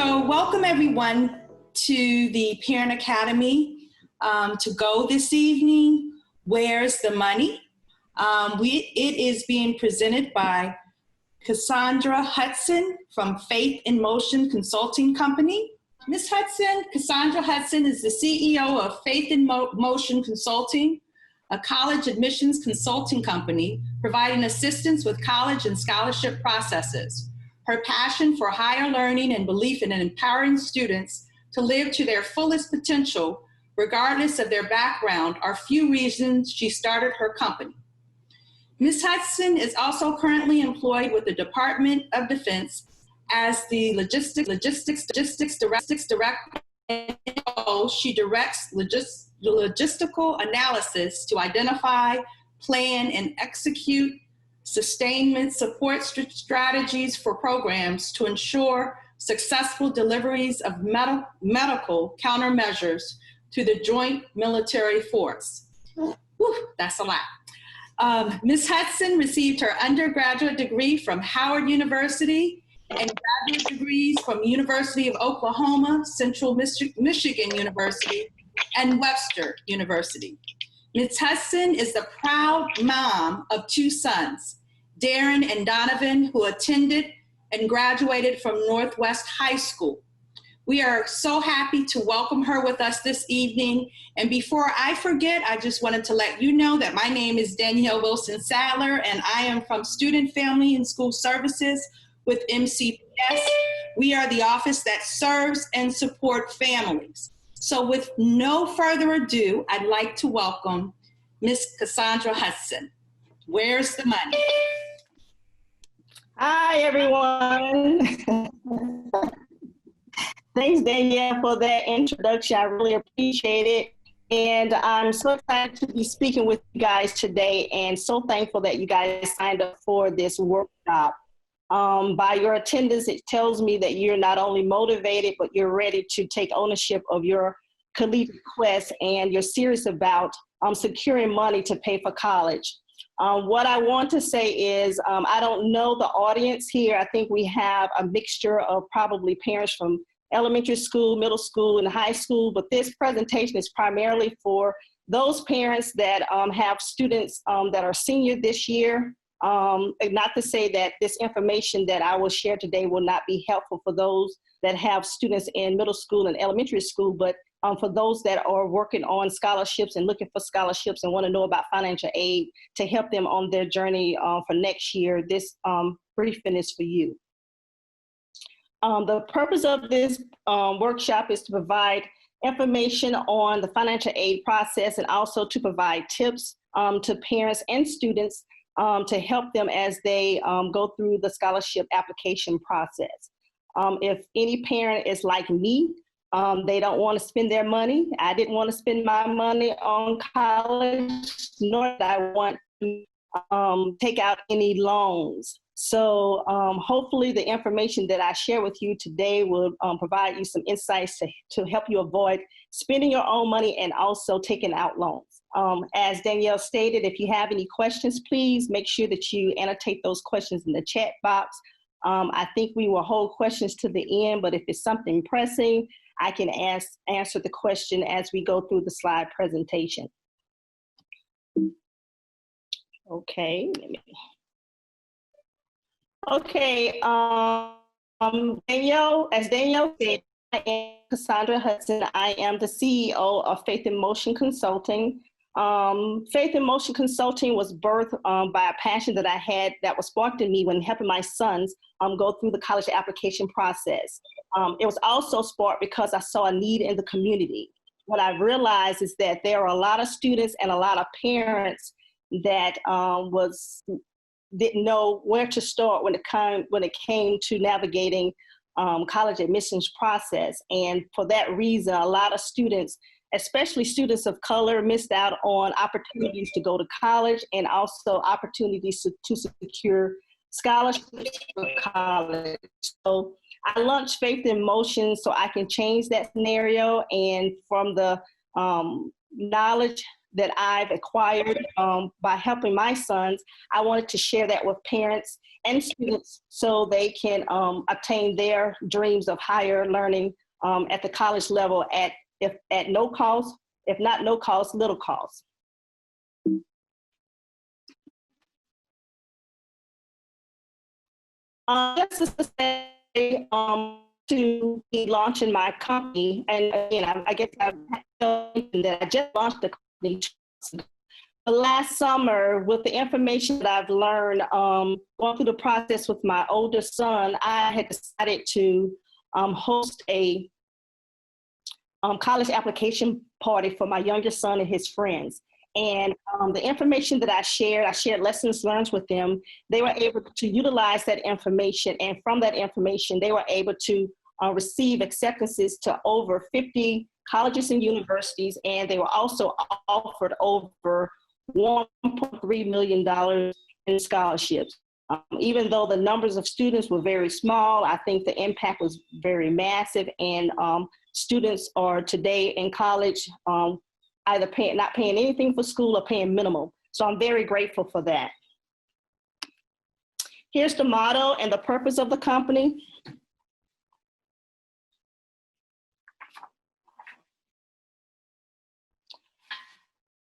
So welcome everyone to the Parent Academy to go this evening. Where's the money? It is being presented by Cassandra Hudson from Faith in Motion Consulting Company. Ms. Hudson, Cassandra Hudson is the CEO of Faith in Motion Consulting, a college admissions consulting company providing assistance with college and scholarship processes. Her passion for higher learning and belief in empowering students to live to their fullest potential, regardless of their background, are few reasons she started her company. Ms. Hudson is also currently employed with the Department of Defense as the logistics director. She directs logistical analysis to identify, plan, and execute sustainment support strategies for programs to ensure successful deliveries of medical countermeasures to the joint military force. Whew, that's a lot. Ms. Hudson received her undergraduate degree from Howard University and graduate degrees from University of Oklahoma, Central Michigan University, and Webster University. Ms. Hudson is the proud mom of two sons, Darren and Donovan, who attended and graduated from Northwest High School. We are so happy to welcome her with us this evening. And before I forget, I just wanted to let you know that my name is Danielle Wilson Sadler, and I am from Student, Family, and School Services with MCPS. We are the office that serves and supports families. So with no further ado, I'd like to welcome Ms. Cassandra Hudson. Where's the money? Hi, everyone. Thanks, Danielle, for that introduction. I really appreciate it. And I'm so excited to be speaking with you guys today, and so thankful that you guys signed up for this workshop. By your attendance, it tells me that you're not only motivated, but you're ready to take ownership of your collegiate quest, and you're serious about securing money to pay for college. What I want to say is, I don't know the audience here. I think we have a mixture of probably parents from elementary school, middle school, and high school, but this presentation is primarily for those parents that have students that are senior this year. Not to say that this information that I will share today will not be helpful for those that have students in middle school and elementary school, but for those that are working on scholarships and looking for scholarships and want to know about financial aid to help them on their journey for next year, this briefing is for you. The purpose of this workshop is to provide information on the financial aid process and also to provide tips to parents and students to help them as they go through the scholarship application process. If any parent is like me, they don't want to spend their money. I didn't want to spend my money on college, nor did I want to take out any loans. So hopefully the information that I share with you today will provide you some insights to help you avoid spending your own money and also taking out loans. As Danielle stated, if you have any questions, please make sure that you annotate those questions in the chat box. I think we will hold questions to the end, but if it's something pressing, I can answer the question as we go through the slide presentation. Okay. Okay. Danielle, as Danielle said, I am Cassandra Hudson. I am the CEO of Faith in Motion Consulting. Faith in Motion Consulting was birthed by a passion that I had that was sparked in me when helping my sons go through the college application process. It was also sparked because I saw a need in the community. What I realized is that there are a lot of students and a lot of parents that didn't know where to start when it came to navigating college admissions process. And for that reason, a lot of students, especially students of color, missed out on opportunities to go to college and also opportunities to secure scholarships for college. So I launched Faith in Motion so I can change that scenario, and from the knowledge that I've acquired by helping my sons, I wanted to share that with parents and students so they can obtain their dreams of higher learning at the college level at no cost, if not no cost, little cost. Just to say, to be launching my company, and again, I guess I've mentioned that I just launched the company last summer. With the information that I've learned going through the process with my older son, I had decided to host a college application party for my youngest son and his friends. And the information that I shared lessons learned with them. They were able to utilize that information. And from that information, they were able to receive acceptances to over 50 colleges and universities. And they were also offered over $1.3 million in scholarships. Even though the numbers of students were very small, I think the impact was very massive. And students are today in college either not paying anything for school or paying minimal. So I'm very grateful for that. Here's the motto and the purpose of the company.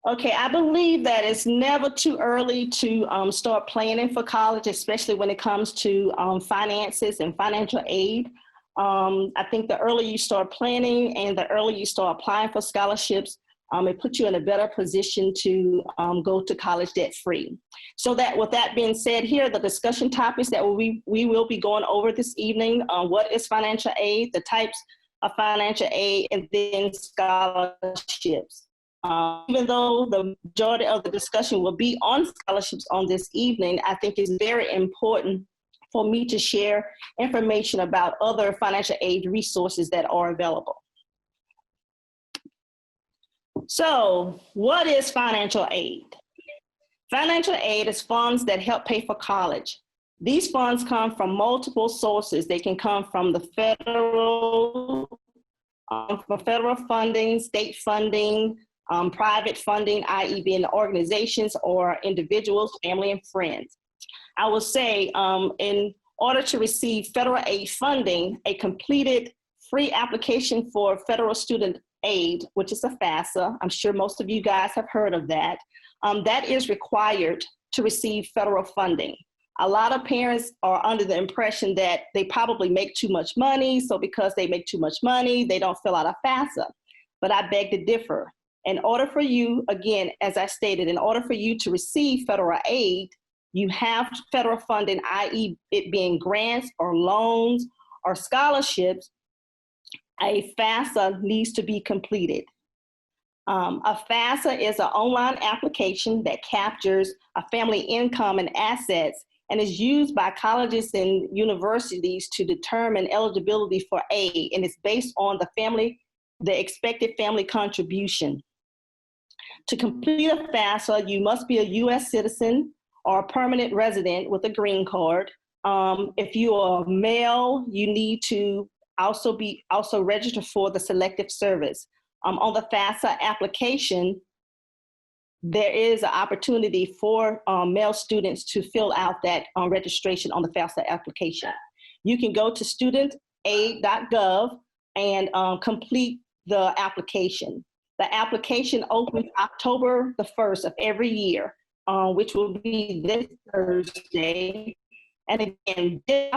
Okay, I believe that it's never too early to start planning for college, especially when it comes to finances and financial aid. I think the earlier you start planning and the earlier you start applying for scholarships, it puts you in a better position to go to college debt-free. So that, with that being said, here are the discussion topics that we will be going over this evening. What is financial aid, the types of financial aid, and then scholarships. Even though the majority of the discussion will be on scholarships on this evening, I think it's very important for me to share information about other financial aid resources that are available. So, what is financial aid? Financial aid is funds that help pay for college. These funds come from multiple sources. They can come from the federal funding, state funding, private funding, i.e. being organizations or individuals, family, and friends. I will say, in order to receive federal aid funding, a completed free application for federal student aid, which is a FAFSA, I'm sure most of you guys have heard of that, that is required to receive federal funding. A lot of parents are under the impression that they probably make too much money, so because they make too much money, they don't fill out a FAFSA. But I beg to differ. In order for you, again, as I stated, in order for you to receive federal aid, you have federal funding, i.e. it being grants or loans or scholarships. A FAFSA needs to be completed. A FAFSA is an online application that captures a family income and assets and is used by colleges and universities to determine eligibility for aid, and it's based on the expected family contribution. To complete a FAFSA, you must be a U.S. citizen or a permanent resident with a green card. If you are male, you need to also register for the Selective Service. On the FAFSA application, there is an opportunity for male students to fill out that registration on the FAFSA application. You can go to studentaid.gov and complete the application. The application opens October the 1st of every year, which will be this Thursday. And again, this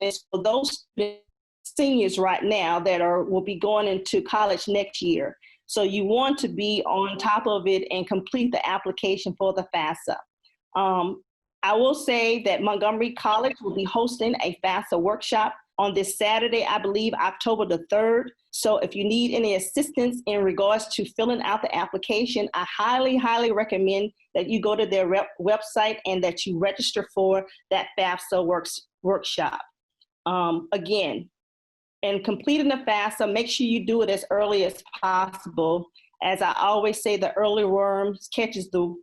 is for those seniors right now that will be going into college next year. So you want to be on top of it and complete the application for the FAFSA. I will say that Montgomery College will be hosting a FAFSA workshop on this Saturday, I believe October the 3rd. So if you need any assistance in regards to filling out the application, I highly, highly recommend that you go to their website and that you register for that FAFSA workshop. Again, in completing the FAFSA, make sure you do it as early as possible. As I always say, the early bird catches the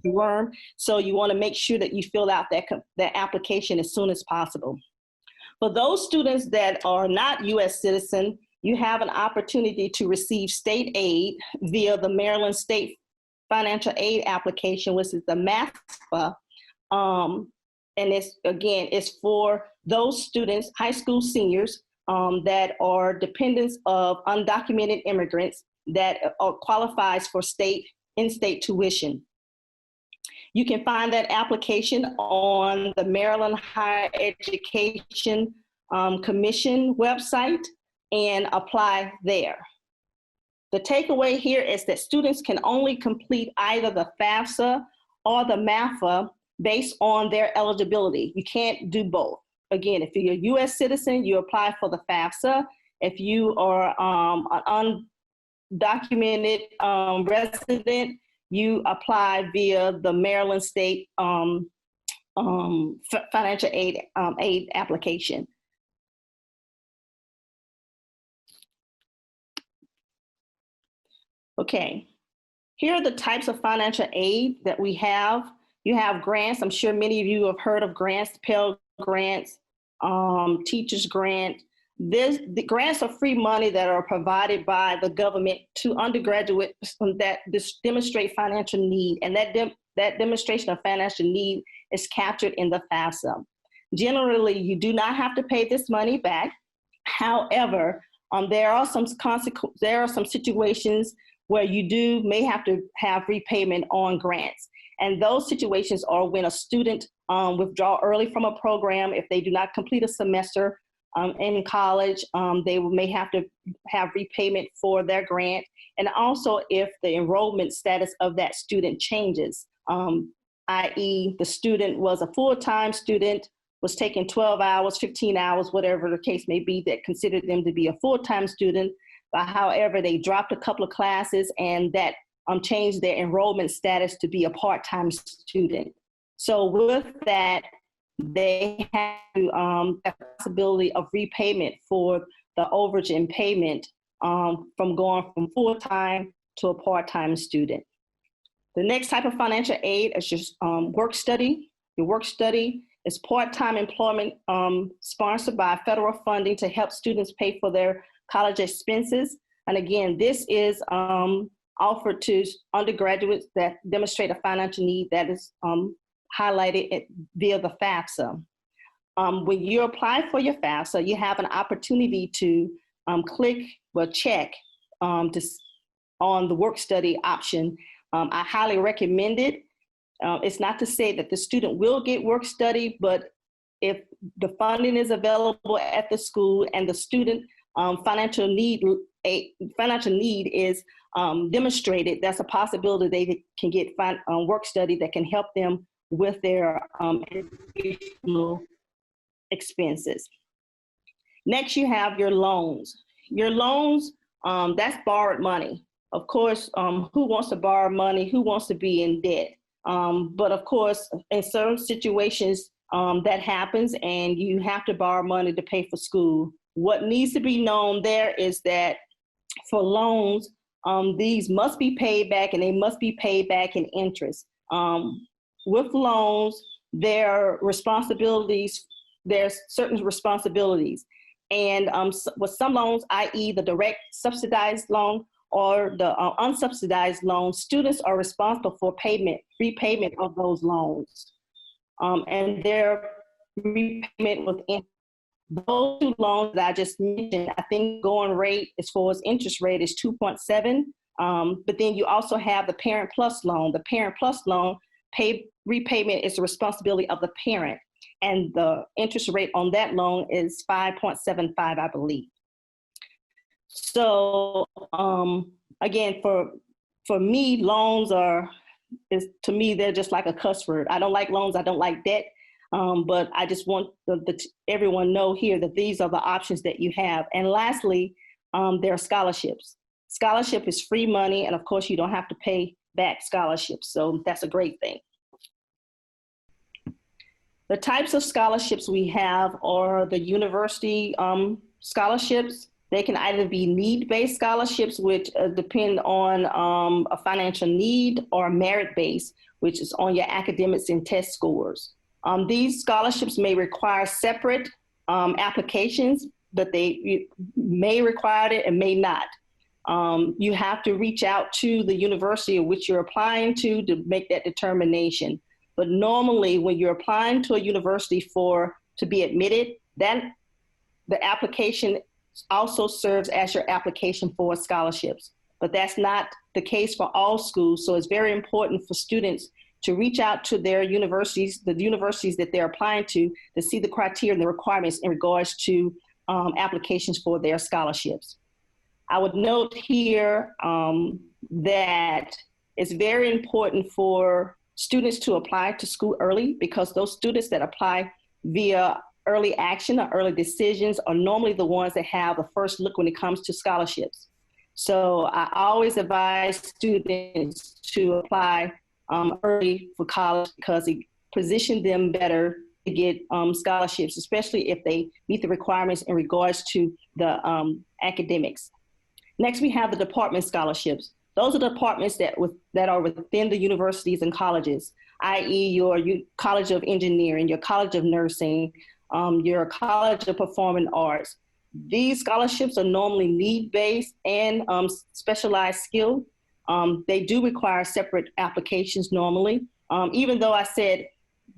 worm. So you want to make sure that you fill out that application as soon as possible. For those students that are not U.S. citizen, you have an opportunity to receive state aid via the Maryland State Financial Aid Application, which is the MAFA. And it's for those students, high school seniors, that are dependents of undocumented immigrants that qualifies for in-state tuition. You can find that application on the Maryland Higher Education Commission website and apply there. The takeaway here is that students can only complete either the FAFSA or the MAFA based on their eligibility. You can't do both. Again, if you're a U.S. citizen, you apply for the FAFSA. If you are an undocumented resident, you apply via the Maryland State Financial Aid application. Okay, here are the types of financial aid that we have. You have grants. I'm sure many of you have heard of grants, Pell Grants, Teachers Grant. The grants are free money that are provided by the government to undergraduates that demonstrate financial need, and that demonstration of financial need is captured in the FAFSA. Generally, you do not have to pay this money back. However, there are some situations where you may have to have repayment on grants. And those situations are when a student withdraw early from a program. If they do not complete a semester in college, they may have to have repayment for their grant. And also if the enrollment status of that student changes, i.e. the student was a full-time student, was taking 12 hours, 15 hours, whatever the case may be, that considered them to be a full-time student, but however, they dropped a couple of classes and that changed their enrollment status to be a part-time student. So with that, they have the possibility of repayment for the overage in payment from going from full-time to a part-time student. The next type of financial aid is just work study. Your work study is part-time employment sponsored by federal funding to help students pay for their college expenses. And again, this is offered to undergraduates that demonstrate a financial need that is highlighted via the FAFSA. When you apply for your FAFSA, you have an opportunity to check on the work study option. I highly recommend it. It's not to say that the student will get work study, but if the funding is available at the school and the student financial need is demonstrated, that's a possibility they can get work study that can help them with their educational expenses. Next, you have your loans. Your loans, that's borrowed money. Of course, who wants to borrow money? Who wants to be in debt? But of course, in certain situations, that happens and you have to borrow money to pay for school. What needs to be known there is that for loans, these must be paid back and they must be paid back in interest. With loans, there's certain responsibilities. And with some loans, i.e. the direct subsidized loan or the unsubsidized loan, students are responsible for repayment of those loans. And their repayment with interest. Those two loans that I just mentioned, I think going rate as far as interest rate is 2.7. But then you also have the Parent Plus loan. The Parent Plus loan repayment is the responsibility of the parent. And the interest rate on that loan is 5.75, I believe. So again, for me, loans to me, they're just like a cuss word. I don't like loans, I don't like debt. But I just want everyone know here that these are the options that you have. And lastly, there are scholarships. Scholarship is free money, and of course you don't have to pay back scholarships. So that's a great thing. The types of scholarships we have are the university scholarships. They can either be need-based scholarships, which depend on a financial need, or merit-based, which is on your academics and test scores. These scholarships may require separate applications, but they may require it and may not. You have to reach out to the university of which you're applying to make that determination. But normally when you're applying to a university to be admitted, then the application also serves as your application for scholarships. But that's not the case for all schools. So it's very important for students to reach out to their universities, the universities that they're applying to see the criteria and the requirements in regards to applications for their scholarships. I would note here that it's very important for students to apply to school early, because those students that apply via early action or early decisions are normally the ones that have the first look when it comes to scholarships. So I always advise students to apply early for college, because it positions them better to get scholarships, especially if they meet the requirements in regards to the academics. Next, we have the department scholarships. Those are the departments that are within the universities and colleges, i.e. your College of Engineering, your College of Nursing, your College of Performing Arts. These scholarships are normally need-based and specialized skill. They do require separate applications normally. Even though I said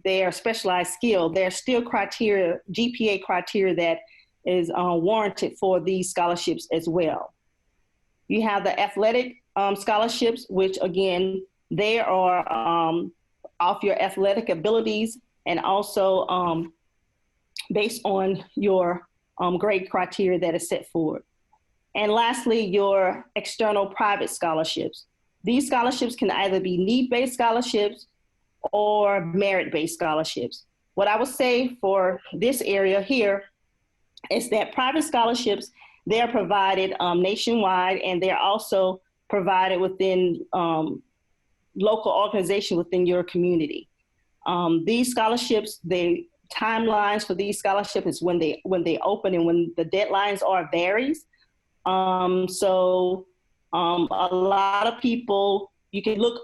they are specialized skill, there are still criteria, GPA criteria, that is warranted for these scholarships as well. You have the athletic scholarships, which again, they are off your athletic abilities and also based on your grade criteria that is set forward. And lastly, your external private scholarships. These scholarships can either be need-based scholarships or merit-based scholarships. What I would say for this area here is that private scholarships, they're provided nationwide, and they're also provided within local organizations within your community. These scholarships, timelines for these scholarships is when they open, and when the deadlines are varies. So a lot of people, you can look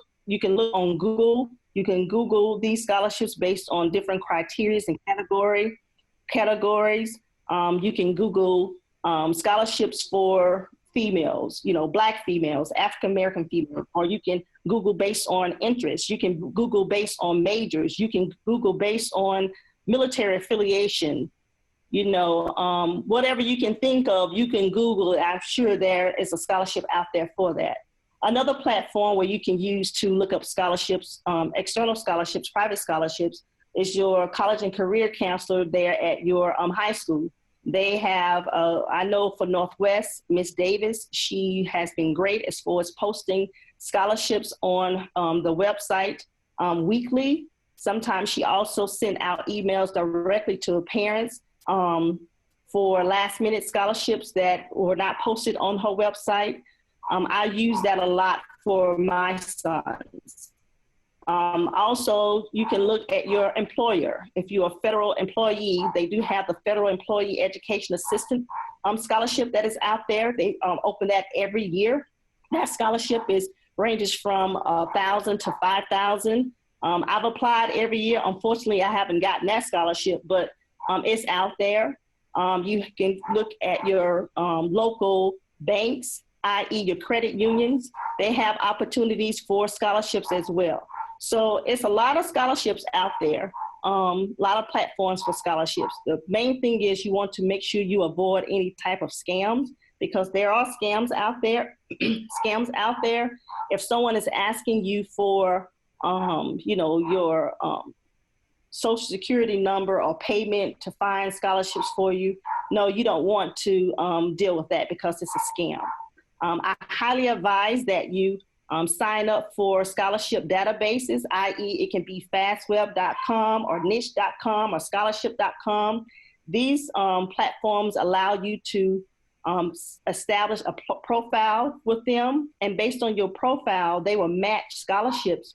on Google. You can Google these scholarships based on different criteria and categories. You can Google scholarships for females, Black females, African American females, or you can Google based on interests. You can Google based on majors. You can Google based on military affiliation. Whatever you can think of, you can Google it. I'm sure there is a scholarship out there for that. Another platform where you can use to look up scholarships, external scholarships, private scholarships, is your college and career counselor there at your high school. They have, I know for Northwest, Miss Davis, she has been great as far as posting scholarships on the website weekly. Sometimes she also sent out emails directly to parents for last minute scholarships that were not posted on her website. I use that a lot for my sons. Also, you can look at your employer. If you're a federal employee, they do have the Federal Employee Education Assistant scholarship that is out there. They open that every year. That scholarship ranges from $1,000 to $5,000. I've applied every year. Unfortunately, I haven't gotten that scholarship, but it's out there. You can look at your local banks, i.e. your credit unions. They have opportunities for scholarships as well. So it's a lot of scholarships out there, a lot of platforms for scholarships. The main thing is you want to make sure you avoid any type of scams, because there are scams out there. If someone is asking you for, your social security number or payment to find scholarships for you, no, you don't want to deal with that, because it's a scam. I highly advise that you sign up for scholarship databases, i.e. it can be fastweb.com or niche.com or scholarship.com. These platforms allow you to establish a profile with them, and based on your profile, they will match scholarships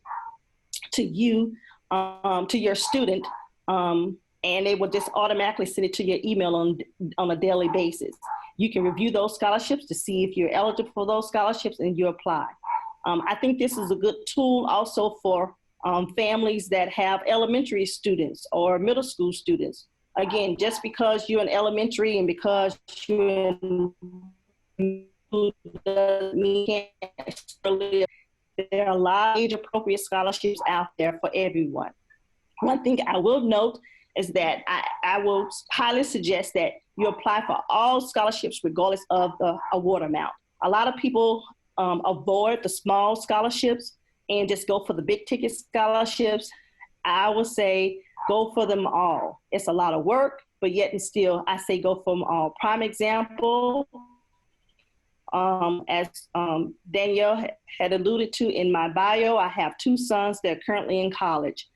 to you, to your student, and they will just automatically send it to your email on a daily basis. You can review those scholarships to see if you're eligible for those scholarships, and you apply. I think this is a good tool also for families that have elementary students or middle school students. again, just because you're in elementary and because you're in doesn't mean you can't live. There are a lot of age-appropriate scholarships out there for everyone. One thing I will note is that I will highly suggest that you apply for all scholarships regardless of the award amount. A lot of people avoid the small scholarships and just go for the big ticket scholarships. I would say go for them all. It's a lot of work, but yet and still, I say go for them all. Prime example, as Danielle had alluded to in my bio, I have 2 sons that are currently in college.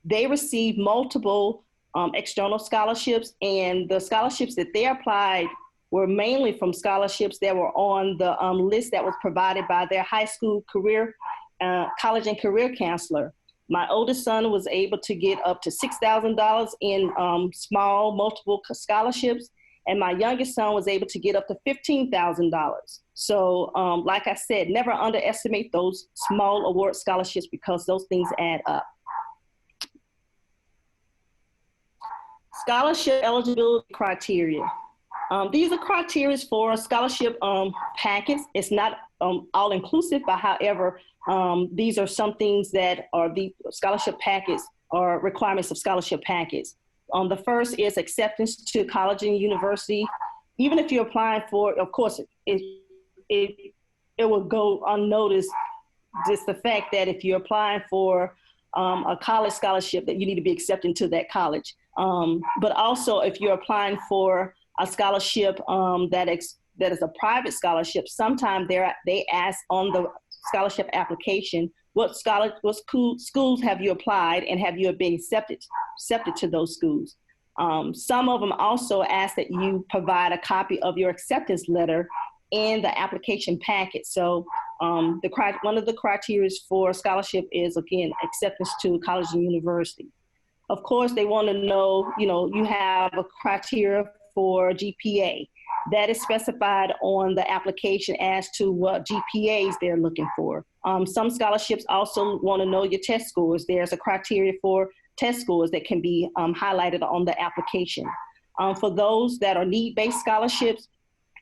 They received multiple external scholarships, and the scholarships that they applied were mainly from scholarships that were on the list that was provided by their high school college and career counselor. My oldest son was able to get up to $6,000 in small multiple scholarships, and my youngest son was able to get up to $15,000. So like I said, never underestimate those small award scholarships because those things add up. Scholarship eligibility criteria. These are criteria for scholarship packets. It's not all-inclusive, but however, these are some things that are the scholarship packets or requirements of scholarship packets. The first is acceptance to college and university. Even if you're applying for, of course, it will go unnoticed, just the fact that if you're applying for a college scholarship, that you need to be accepted to that college. But also if you're applying for a scholarship that is a private scholarship, sometimes they ask on the scholarship application, what schools have you applied and have you been accepted to those schools? Some of them also ask that you provide a copy of your acceptance letter in the application packet. So one of the criteria for scholarship is, again, acceptance to college and university. Of course, they want to know, you have a criteria for GPA. That is specified on the application as to what GPAs they're looking for. Some scholarships also want to know your test scores. There's a criteria for test scores that can be highlighted on the application. For those that are need-based scholarships,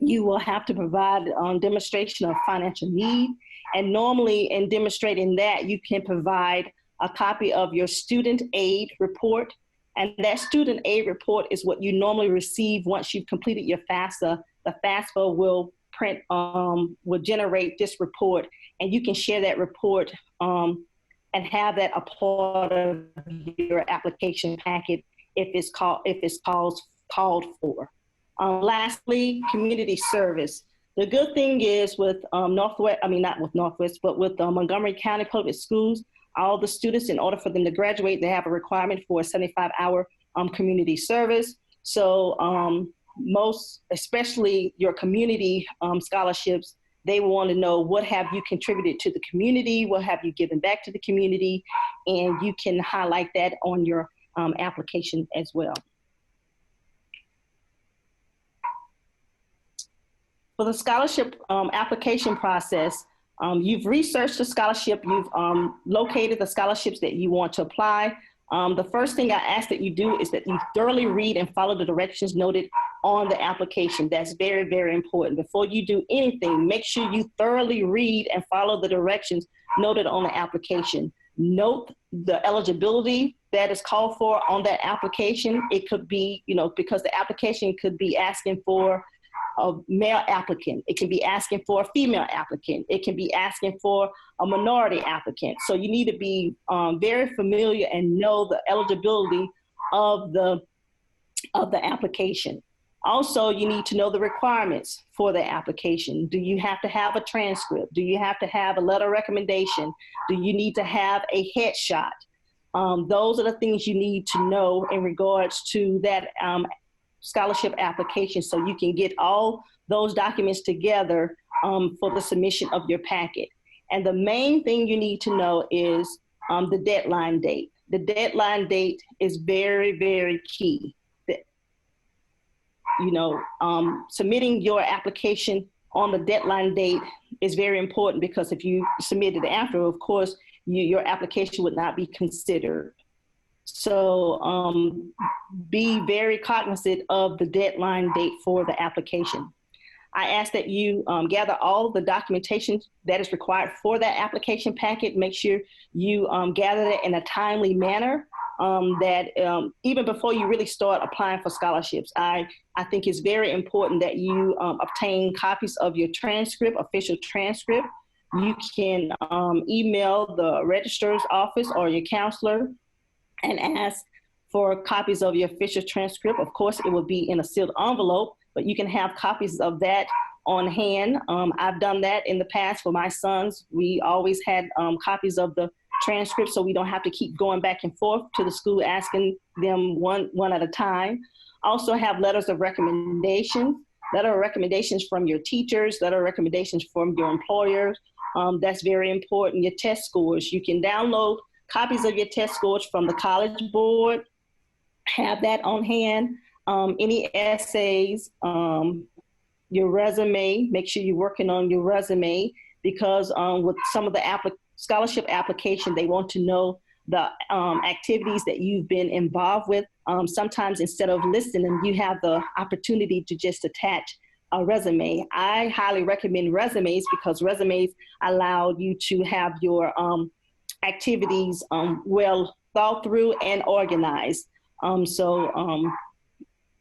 you will have to provide demonstration of financial need. And normally in demonstrating that, you can provide a copy of your student aid report. And that student aid report is what you normally receive once you've completed your FAFSA. The FAFSA will generate this report, and you can share that report and have that a part of your application packet if it's called for. Lastly, community service. The good thing is with Montgomery County Public Schools, all the students, in order for them to graduate, they have a requirement for a 75-hour community service. So especially your community scholarships, they want to know what have you contributed to the community, what have you given back to the community, and you can highlight that on your application as well. For the scholarship application process, you've researched the scholarship, you've located the scholarships that you want to apply. The first thing I ask that you do is that you thoroughly read and follow the directions noted on the application. That's very, very important. Before you do anything, make sure you thoroughly read and follow the directions noted on the application. Note the eligibility that is called for on that application. It could be, because the application could be asking for a male applicant. It can be asking for a female applicant. It can be asking for a minority applicant. So you need to be very familiar and know the eligibility of the application. Also, you need to know the requirements for the application. Do you have to have a transcript? Do you have to have a letter of recommendation? Do you need to have a headshot? Those are the things you need to know in regards to that scholarship application, so you can get all those documents together for the submission of your packet. And the main thing you need to know is the deadline date. The deadline date is very, very key. Submitting your application on the deadline date is very important, because if you submit it after, of course, your application would not be considered. So be very cognizant of the deadline date for the application. I ask that you gather all of the documentation that is required for that application packet. Make sure you gather it in a timely manner, that even before you really start applying for scholarships. I think it's very important that you obtain copies of your transcript, official transcript. You can email the registrar's office or your counselor and ask for copies of your official transcript. Of course, it will be in a sealed envelope, but you can have copies of that on hand. I've done that in the past for my sons. We always had copies of the transcript, so we don't have to keep going back and forth to the school asking them one at a time. Also have letters of recommendation, letter of recommendations from your teachers, letter of recommendations from your employers. That's very important. Your test scores, you can download copies of your test scores from the College Board, have that on hand. Any essays, your resume, make sure you're working on your resume, because with some of the scholarship application, they want to know the activities that you've been involved with. Sometimes instead of listing them, you have the opportunity to just attach a resume. I highly recommend resumes because resumes allow you to have your activities well thought through and organized.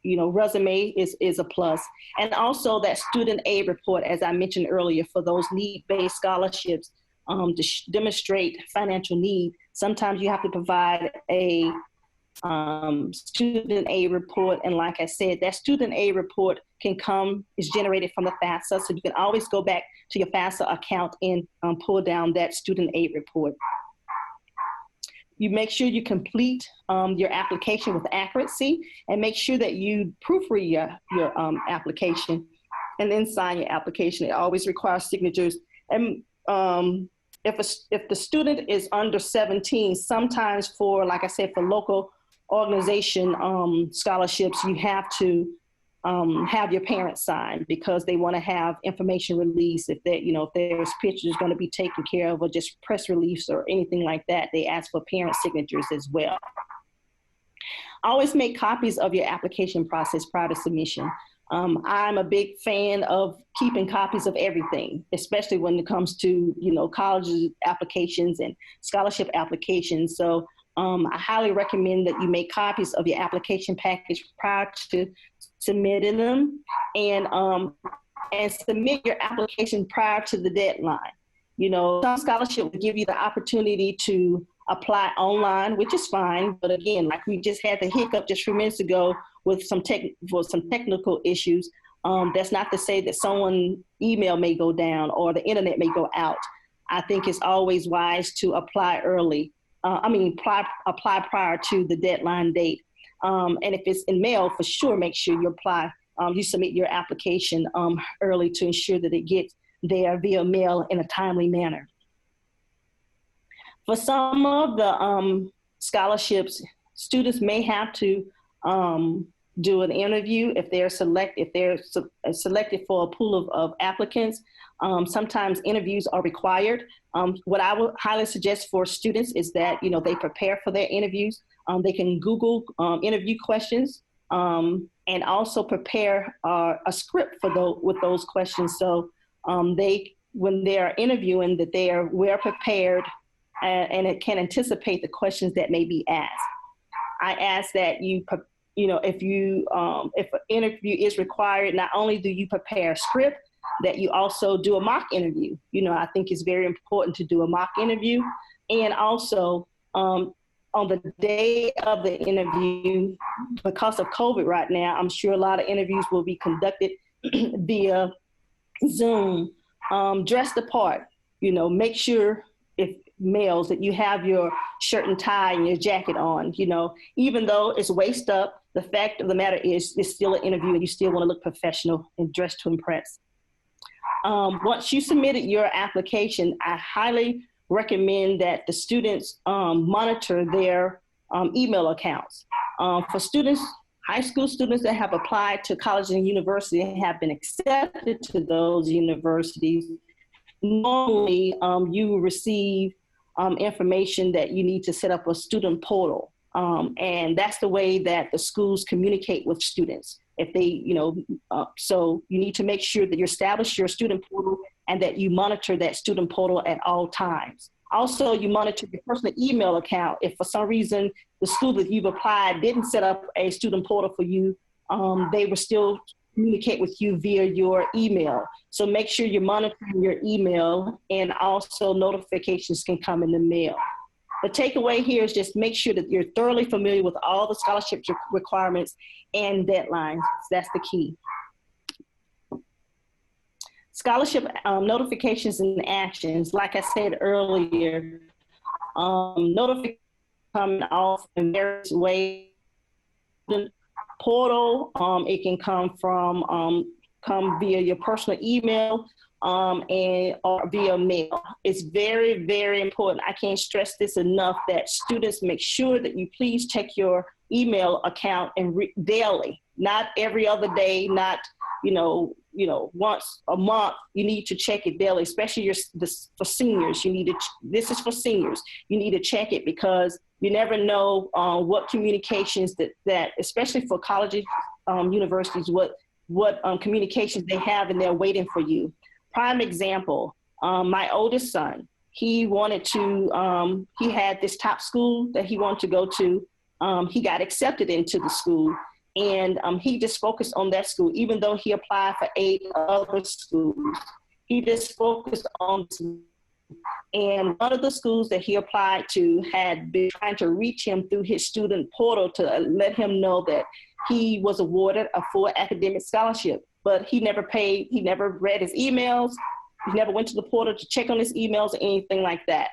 Resume is a plus. And also that student aid report, as I mentioned earlier, for those need-based scholarships, to demonstrate financial need. Sometimes you have to provide a student aid report. And like I said, that student aid report is generated from the FAFSA. So you can always go back to your FAFSA account and pull down that student aid report. You make sure you complete your application with accuracy, and make sure that you proofread your application and then sign your application. It always requires signatures. And if the student is under 17, sometimes like I said, for local organization scholarships, you have to have your parents sign, because they want to have information released. If there's pictures going to be taken care of, or just press release or anything like that, they ask for parent signatures as well. Always make copies of your application process prior to submission. I'm a big fan of keeping copies of everything, especially when it comes to, college applications and scholarship applications. So I highly recommend that you make copies of your application package prior to submitting them, and submit your application prior to the deadline. Some scholarship will give you the opportunity to apply online, which is fine. But again, like we just had the hiccup just a few minutes ago with some technical issues, that's not to say that someone's email may go down or the internet may go out. I think it's always wise to apply early. Apply prior to the deadline date. And if it's in mail, for sure, make sure you apply. You submit your application early to ensure that it gets there via mail in a timely manner. For some of the scholarships, students may have to do an interview if they're selected for a pool of applicants. Sometimes interviews are required. What I would highly suggest for students is that they prepare for their interviews. They can Google interview questions, and also prepare a script with those questions. So when they are interviewing, that they are well prepared and it can anticipate the questions that may be asked. I ask that if an interview is required, not only do you prepare a script, that you also do a mock interview. I think it's very important to do a mock interview. And also on the day of the interview, because of COVID right now, I'm sure a lot of interviews will be conducted via Zoom. Dress the part, make sure, if males, that you have your shirt and tie and your jacket on. Even though it's waist up, the fact of the matter is it's still an interview and you still want to look professional and dress to impress. Once you submitted your application, I highly recommend that the students monitor their email accounts. For students, high school students that have applied to college and university and have been accepted to those universities, normally you receive information that you need to set up a student portal. And that's the way that the schools communicate with students. If they, so you need to make sure that you establish your student portal and that you monitor that student portal at all times. Also, you monitor your personal email account. If for some reason the school that you've applied didn't set up a student portal for you, they will still communicate with you via your email. So make sure you're monitoring your email, and also notifications can come in the mail. The takeaway here is just make sure that you're thoroughly familiar with all the scholarship requirements and deadlines. That's the key. Scholarship notifications and actions. Like I said earlier, notifications come off in various ways. Portal, it can come via your personal email or via mail. It's very, very important. I can't stress this enough that students make sure that you please check your email account and daily, not every other day, not once a month. You need to check it daily, especially for seniors. This is for seniors. You need to check it because you never know what communications that especially for colleges, universities, what communications they have and they're waiting for you. Prime example, my oldest son, he had this top school that he wanted to go to. He got accepted into the school, and he just focused on that school, even though he applied for 8 other schools. He just focused on, and one of the schools that he applied to had been trying to reach him through his student portal to let him know that he was awarded a full academic scholarship, but he never read his emails. He never went to the portal to check on his emails or anything like that.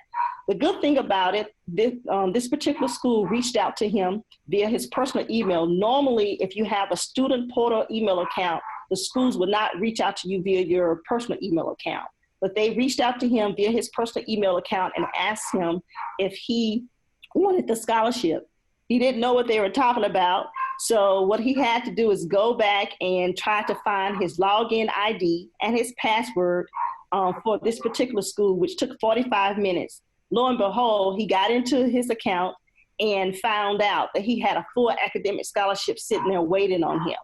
The good thing about it, this particular school reached out to him via his personal email. Normally, if you have a student portal email account, the schools would not reach out to you via your personal email account. But they reached out to him via his personal email account and asked him if he wanted the scholarship. He didn't know what they were talking about. So what he had to do is go back and try to find his login ID and his password for this particular school, which took 45 minutes. Lo and behold, he got into his account and found out that he had a full academic scholarship sitting there waiting on him.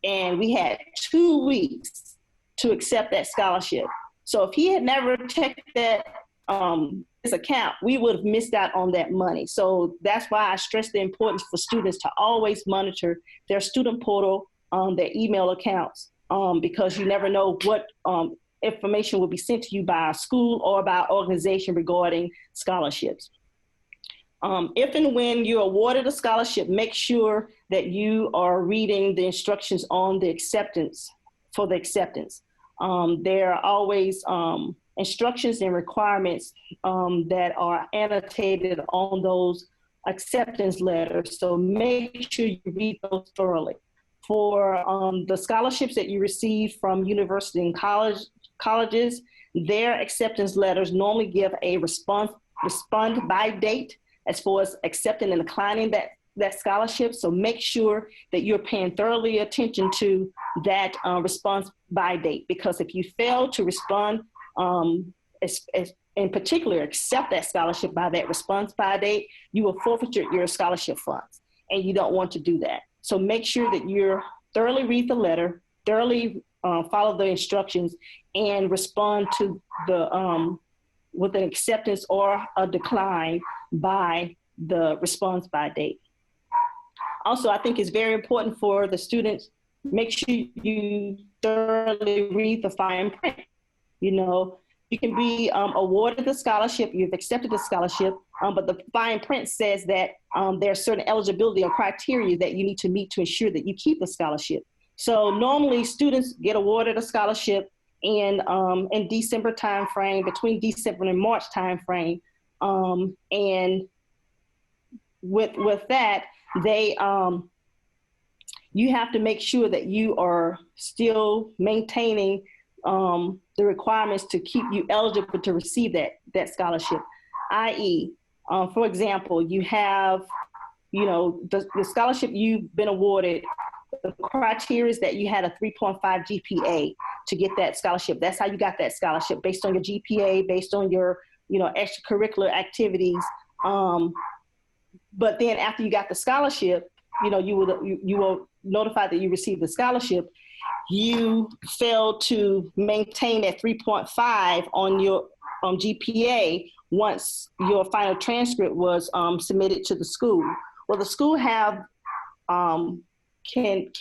And we had 2 weeks to accept that scholarship. So if he had never checked that his account, we would have missed out on that money. So that's why I stress the importance for students to always monitor their student portal, their email accounts, because you never know what information will be sent to you by a school or by an organization regarding scholarships. If and when you're awarded a scholarship, make sure that you are reading the instructions on the acceptance, for the acceptance. There are always instructions and requirements that are annotated on those acceptance letters. So make sure you read those thoroughly. For the scholarships that you receive from university and colleges, their acceptance letters normally give a respond by date as far as accepting and declining that scholarship. So make sure that you're paying thoroughly attention to that response by date, because if you fail to respond, in particular, accept that scholarship by that response by date, you will forfeit your scholarship funds, and you don't want to do that. So make sure that you thoroughly read the letter, thoroughly follow the instructions, and respond to the with an acceptance or a decline by the response by date. Also, I think it's very important for the students, make sure you thoroughly read the fine print. You can be awarded the scholarship, you've accepted the scholarship, but the fine print says that there are certain eligibility or criteria that you need to meet to ensure that you keep the scholarship. So normally students get awarded a scholarship in December timeframe, between December and March timeframe, and with that, you have to make sure that you are still maintaining the requirements to keep you eligible to receive that scholarship, i.e., for example, you have, the scholarship you've been awarded, the criteria is that you had a 3.5 GPA to get that scholarship. That's how you got that scholarship, based on your GPA, based on your, extracurricular activities. But then after you got the scholarship, you were notified that you received the scholarship. You failed to maintain that 3.5 on your GPA once your final transcript was submitted to the school. Well, the school can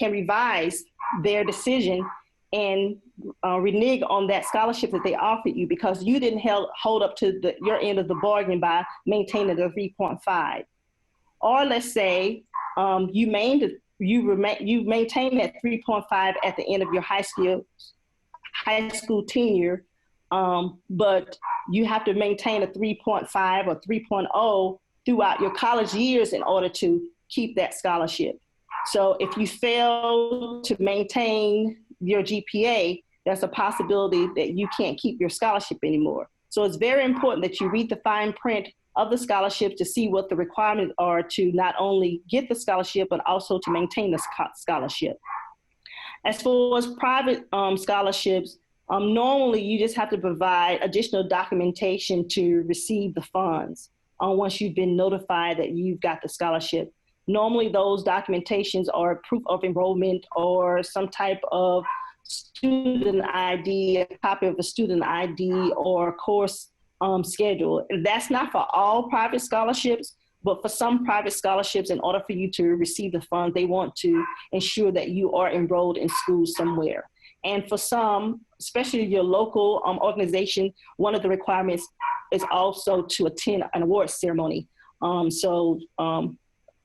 revise their decision and renege on that scholarship that they offered you because you didn't hold up to your end of the bargain by maintaining the 3.5. Or let's say you maintained that 3.5 at the end of your high school tenure, but you have to maintain a 3.5 or 3.0 throughout your college years in order to keep that scholarship. So if you fail to maintain your GPA, there's a possibility that you can't keep your scholarship anymore. So it's very important that you read the fine print of the scholarship to see what the requirements are to not only get the scholarship, but also to maintain the scholarship. As far as private scholarships, normally you just have to provide additional documentation to receive the funds once you've been notified that you've got the scholarship. Normally those documentations are proof of enrollment or some type of student ID, a copy of a student ID or course schedule. And that's not for all private scholarships, but for some private scholarships, in order for you to receive the funds, they want to ensure that you are enrolled in school somewhere. And for some, especially your local organization, one of the requirements is also to attend an awards ceremony.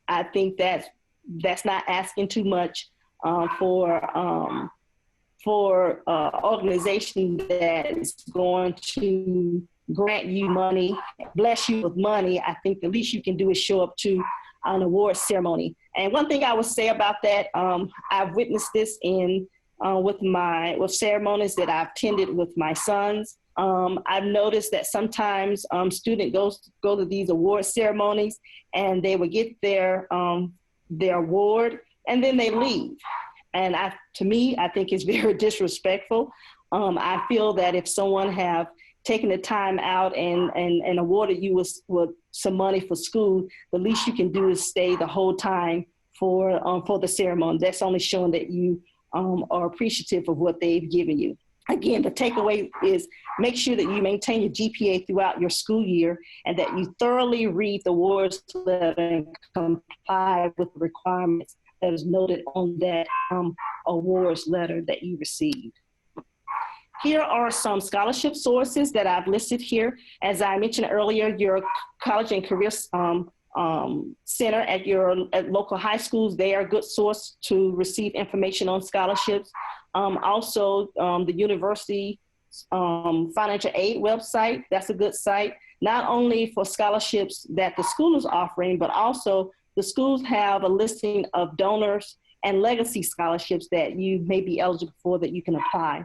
I think that's not asking too much for organization that is going to grant you money, bless you with money. I think the least you can do is show up to an award ceremony. And one thing I would say about that, I've witnessed this with ceremonies that I've attended with my sons. I've noticed that sometimes students go to these award ceremonies and they will get their award and then they leave. And to me, I think it's very disrespectful. I feel that if someone have taken the time out and awarded you with some money for school, the least you can do is stay the whole time for the ceremony. That's only showing that you are appreciative of what they've given you. Again, the takeaway is make sure that you maintain your GPA throughout your school year and that you thoroughly read the awards letter and comply with the requirements that is noted on that awards letter that you received. Here are some scholarship sources that I've listed here. As I mentioned earlier, your college and career center at local high schools, they are a good source to receive information on scholarships. Also, the university financial aid website, that's a good site, not only for scholarships that the school is offering, but also the schools have a listing of donors and legacy scholarships that you may be eligible for that you can apply.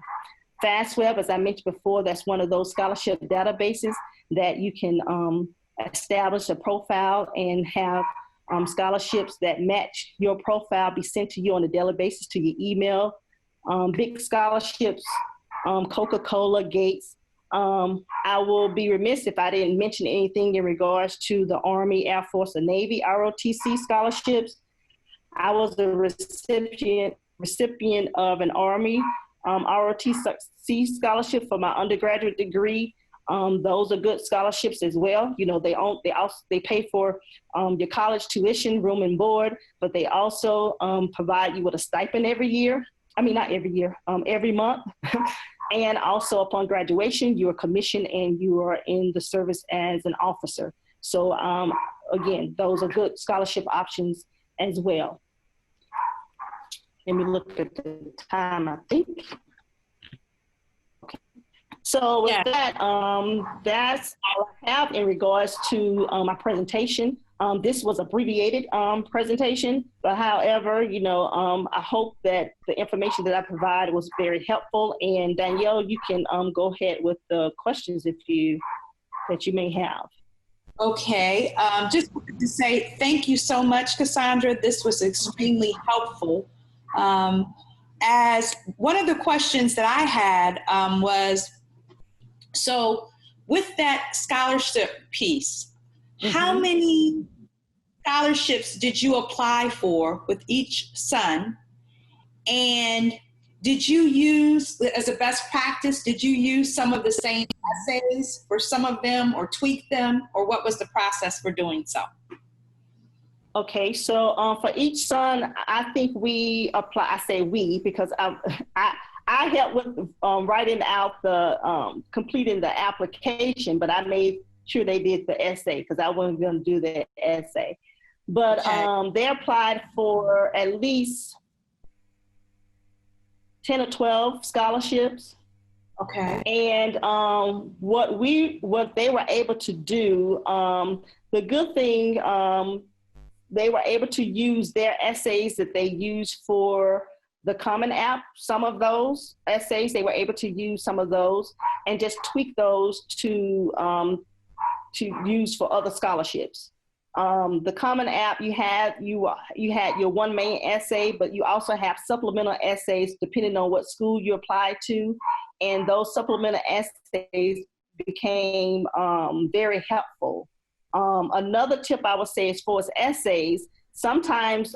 FastWeb, as I mentioned before, that's one of those scholarship databases that you can establish a profile and have scholarships that match your profile be sent to you on a daily basis to your email. Big scholarships, Coca-Cola, Gates. I will be remiss if I didn't mention anything in regards to the Army, Air Force, and Navy ROTC scholarships. I was the recipient of an Army ROTC scholarship for my undergraduate degree. Those are good scholarships as well. You know, they pay for your college tuition, room and board, but they also provide you with a stipend every year. I mean, not every year, every month. And also upon graduation, you are commissioned and you are in the service as an officer. So again, those are good scholarship options as well. Let me look at the time, I think. Okay. So with that, that's all I have in regards to my presentation. This was abbreviated presentation, but however, you know, I hope that the information that I provided was very helpful. And Danielle, you can go ahead with the questions that you may have. Okay, just wanted to say thank you so much, Cassandra. This was extremely helpful. As one of the questions that I had was, so with that scholarship piece, how many scholarships did you apply for with each son? And did you use, as a best practice, did you use some of the same essays for some of them or tweak them, or what was the process for doing so? Okay, so for each son, I think we apply, I say we, because I helped with writing out the, completing the application, but I made sure they did the essay because I wasn't going to do the essay. But Okay. they applied for at least 10 or 12 scholarships. Okay. And what they were able to do, the good thing, they were able to use their essays that they used for the Common App. Some of those essays, they were able to use some of those and just tweak those to use for other scholarships. The Common App, you had your one main essay, but you also have supplemental essays depending on what school you applied to. And those supplemental essays became very helpful. Another tip I would say as far as essays, sometimes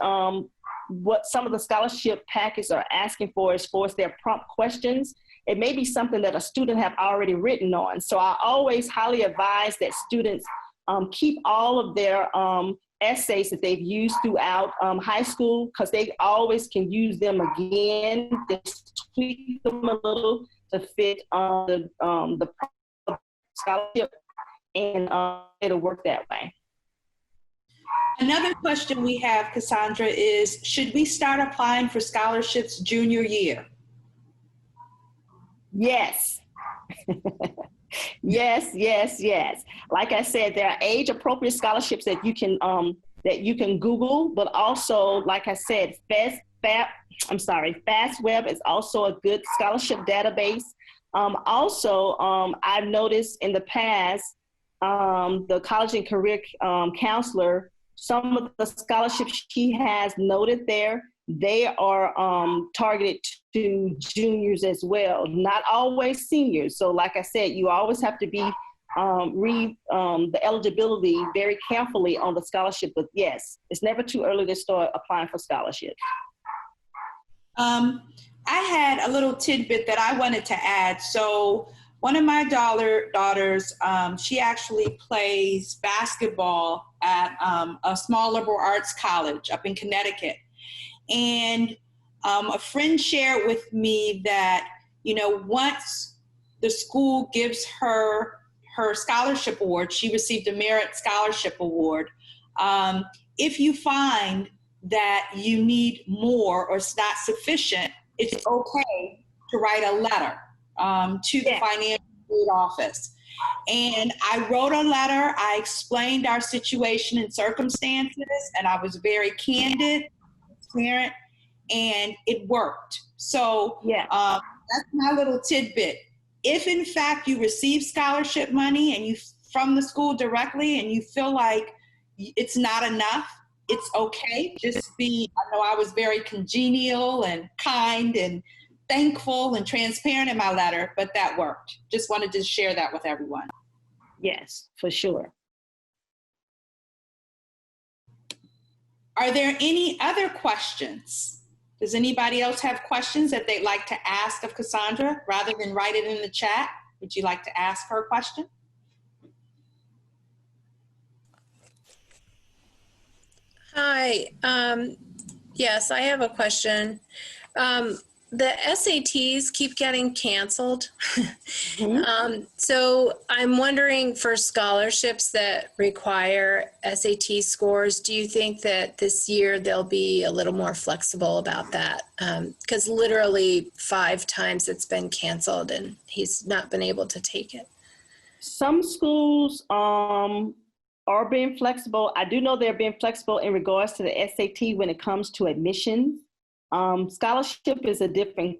what some of the scholarship packets are asking for as far as their prompt questions, it may be something that a student have already written on. So I always highly advise that students keep all of their essays that they've used throughout high school, because they always can use them again, just tweak them a little to fit the scholarship, and it'll work that way. Another question we have, Cassandra, is should we start applying for scholarships junior year? Yes. Yes. Like I said, there are age-appropriate scholarships that you can Google, but also, like I said, FastWeb is also a good scholarship database. I've noticed in the past, the college and career counselor, some of the scholarships she has noted there, they are targeted to juniors as well, not always seniors. So like I said, you always have to be read the eligibility very carefully on the scholarship. But yes, it's never too early to start applying for scholarships. I had a little tidbit that I wanted to add. So one of my daughters, she actually plays basketball at a small liberal arts college up in Connecticut. And a friend shared with me that, once the school gives her scholarship award, she received a merit scholarship award. If you find that you need more or it's not sufficient, it's okay to write a letter to the financial aid office. And I wrote a letter. I explained our situation and circumstances, and I was very candid, transparent, and it worked. So that's my little tidbit. If in fact you receive scholarship money and you from the school directly and you feel like it's not enough, it's okay. Just I know I was very congenial and kind and thankful and transparent in my letter, but that worked. Just wanted to share that with everyone. Yes, for sure. Are there any other questions? Does anybody else have questions that they'd like to ask of Cassandra rather than write it in the chat? Would you like to ask her a question? Hi. Yes, I have a question. The SATs keep getting canceled. So I'm wondering, for scholarships that require SAT scores, do you think that this year they'll be a little more flexible about that? Because literally 5 times it's been canceled and he's not been able to take it. Some schools are being flexible. I do know they're being flexible in regards to the SAT when it comes to admissions. Scholarship is a different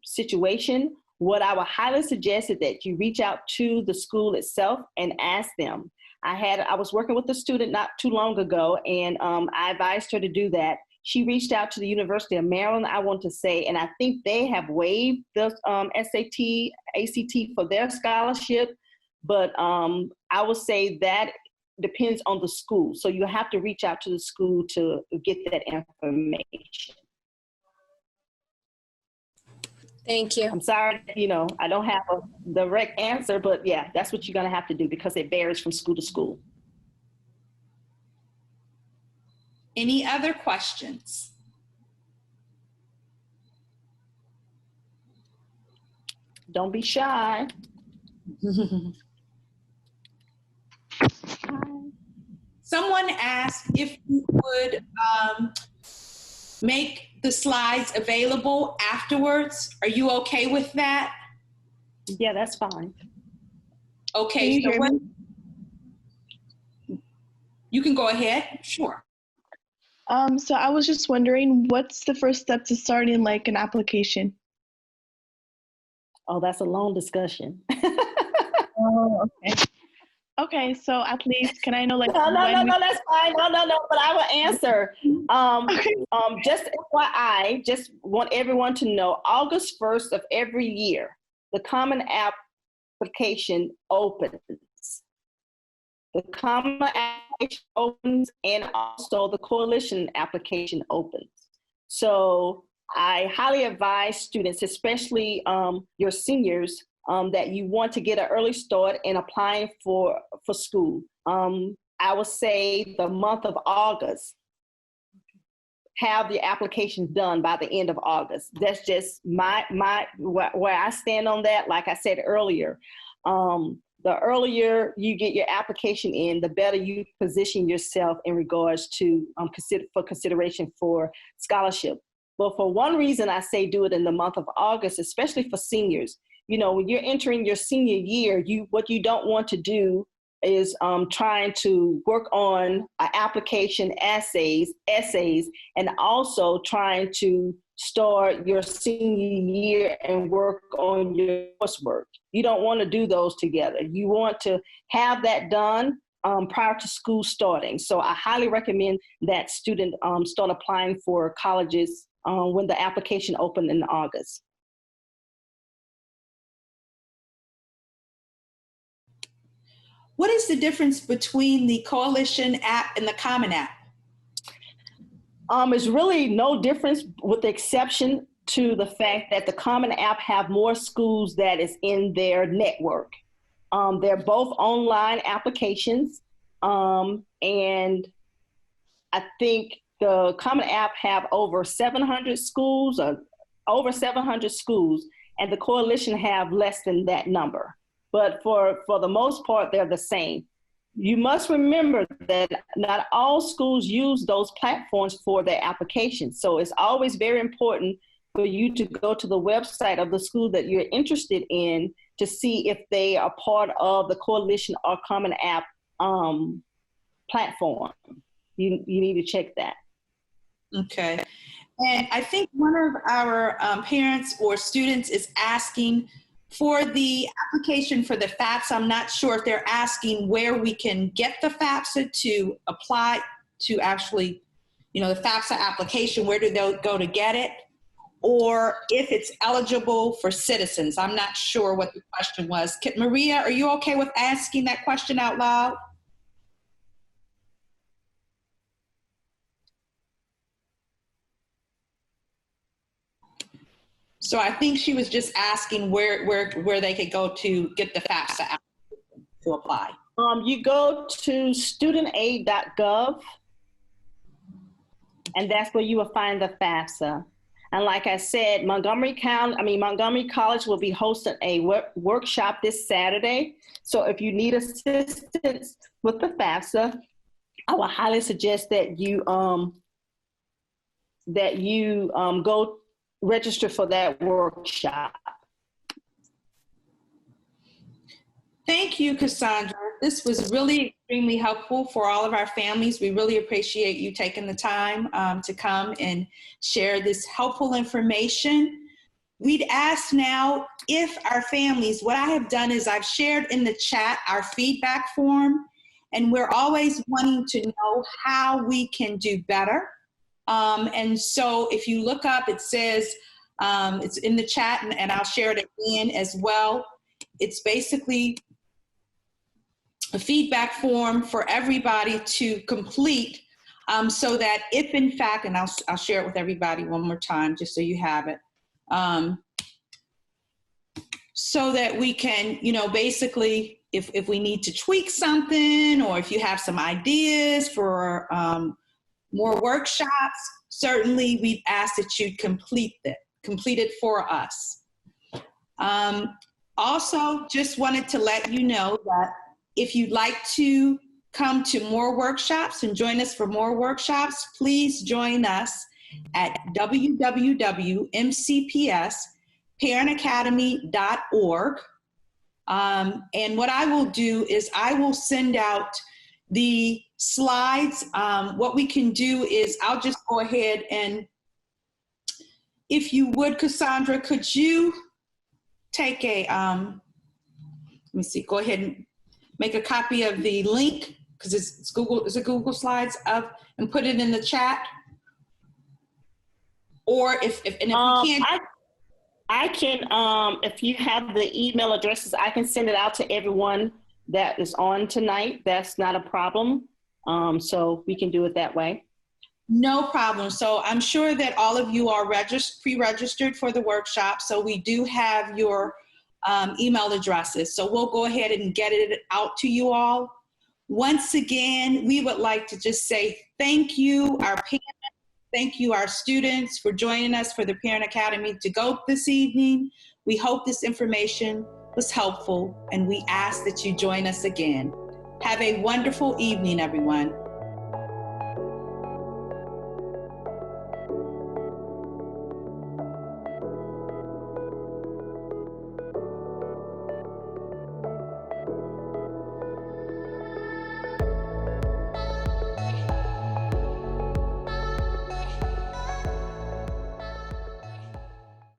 situation. What I would highly suggest is that you reach out to the school itself and ask them. I was working with a student not too long ago, and I advised her to do that. She reached out to the University of Maryland, I want to say, and I think they have waived the SAT, ACT for their scholarship. But I would say that depends on the school. So you have to reach out to the school to get that information. Thank you. I'm sorry, I don't have a direct answer, but yeah, that's what you're going to have to do because it varies from school to school. Any other questions? Don't be shy. Someone asked if you would make the slides available afterwards. Are you okay with that? Yeah, that's fine. Okay. Can you So hear what, me? you can go ahead. Sure. So I was just wondering, what's the first step to starting like an application? Oh, that's a long discussion. Oh, okay. Okay, so at least can I know like No, when that's fine. No, but I will answer. Just FYI, just want everyone to know, August 1st of every year, the Common application opens. The Common application opens and also the Coalition application opens. So I highly advise students, especially your seniors, that you want to get an early start in applying for school. I would say the month of August, have the applications done by the end of August. That's just where I stand on that. Like I said earlier, the earlier you get your application in, the better you position yourself in regards to consideration for scholarship. But for one reason, I say do it in the month of August, especially for seniors. When you're entering your senior year, what you don't want to do is trying to work on application essays, and also trying to start your senior year and work on your coursework. You don't want to do those together. You want to have that done prior to school starting. So I highly recommend that student start applying for colleges when the application opened in August. What is the difference between the Coalition app and the Common app? It's really no difference with the exception to the fact that the Common app have more schools that is in their network. They're both online applications. And I think the Common app have over 700 schools, and the Coalition have less than that number. But for the most part, they're the same. You must remember that not all schools use those platforms for their applications. So it's always very important for you to go to the website of the school that you're interested in to see if they are part of the Coalition or Common app platform. You need to check that. Okay. And I think one of our parents or students is asking for the application for the FAFSA. I'm not sure if they're asking where we can get the FAFSA to apply to actually, the FAFSA application, where do they go to get it? Or if it's eligible for citizens. I'm not sure what the question was. Maria, are you okay with asking that question out loud? So I think she was just asking where they could go to get the FAFSA application to apply. You go to studentaid.gov, and that's where you will find the FAFSA. And like I said, Montgomery College will be hosting a workshop this Saturday. So if you need assistance with the FAFSA, I would highly suggest that you go register for that workshop. Thank you, Cassandra. This was really extremely helpful for all of our families. We really appreciate you taking the time to come and share this helpful information. We'd ask now if our families, what I have done is I've shared in the chat our feedback form, and we're always wanting to know how we can do better. And so if you look up, it says, it's in the chat, and I'll share it again as well. It's basically a feedback form for everybody to complete, so that if in fact, and I'll share it with everybody one more time just so you have it, so that we can, basically, if we need to tweak something, or if you have some ideas for more workshops, certainly we've asked that you complete it for us. Also, just wanted to let you know that if you'd like to come to more workshops and join us for more workshops, please join us at www.mcpsparentacademy.org. And what I will do is I will send out the slides. What we can do is I'll just go ahead and, if you would, Cassandra, could you take a, let me see, go ahead and make a copy of the link, because it's Google Slides, and put it in the chat. Or if we can't. I can, if you have the email addresses, I can send it out to everyone that is on tonight. That's not a problem. So we can do it that way. No problem. So I'm sure that all of you are pre-registered for the workshop. So we do have your email addresses. So we'll go ahead and get it out to you all. Once again, we would like to just say thank you, our parents, thank you, our students, for joining us for the Parent Academy to Go this evening. We hope this information was helpful, and we ask that you join us again. Have a wonderful evening, everyone.